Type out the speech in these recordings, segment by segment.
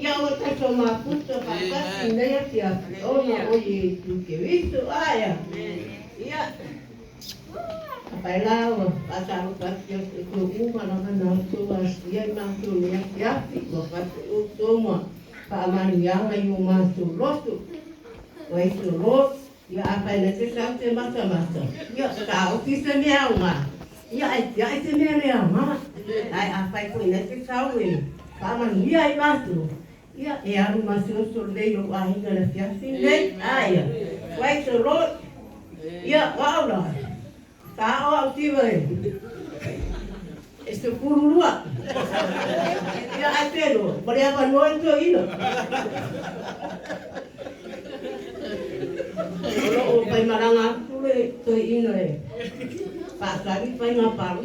ia o tato maputo papasi nea kia ona oye tu ke visto aya. Ia. Pai lao pasalo pasio ko uma na na to as ia na to ia ko pa o toma pa manianga i o maso loto. Wai to lot ia apa na se sa te mata mata. Ia ka o kisa me uma. Ia se me le ama. Ai apa ko na se sa we. Pa mania i maso. Ia e aru maso so le lo ai na la fiasi le. Ai. Wai to lot. Ia waula. Tao au tiba e. Este pururua. Ia atelo, pare apa noa to ino. Olo o pai maranga tule to ino e. Pasari pai ngaparu.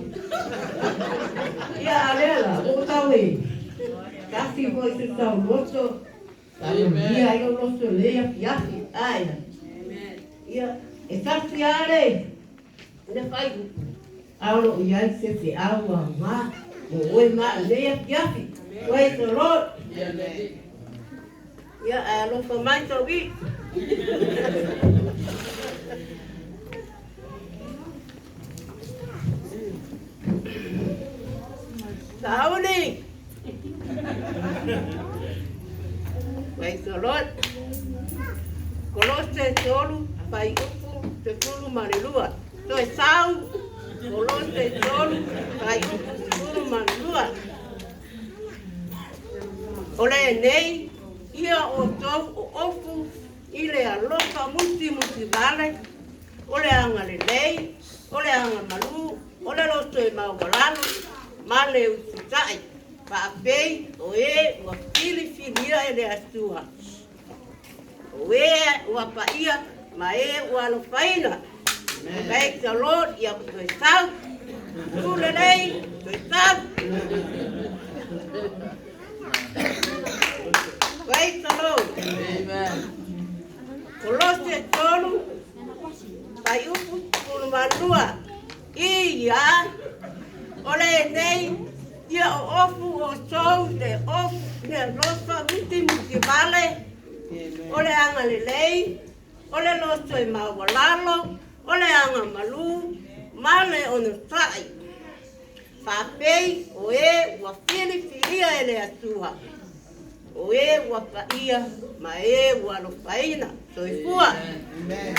Ia alela, o tau e. Kasi ko se tau loto. Ia io loto lea fiafi. Aia. Ia, e tasi ale. Ina fai auro ia se te aua ma mo oi ma lea piafi oi to rot ia alo fa mai to vi sauni oi to rot koloste tolu fai upu te tulu marilua to sau Kolose tolu kai tulu manua. Ole nei ia o tau o ofu ile a loka muti vale. Ole anga le nei, ole anga malu, ole loto e maugalalo, male usitai. Pa pei o e o fili filia ele astua. O e o apaia ma e o alofaina. Baik the Lord, ia kutoi tau. Tule nei, kutoi tau. Baik the Lord. Amen. Kolose tolu, pai upu, kulu manua. Ia, ole nei, ia o ofu o sou, ne ofu, ne lofa, muti vale. Ole anga lelei, ole loso e mawalalo. Ole anga malu, male ono tai. Papei, oe, ua fili filia ele atua. Oe, ua paia, ma e, ua lofaina. Soifua. Amen.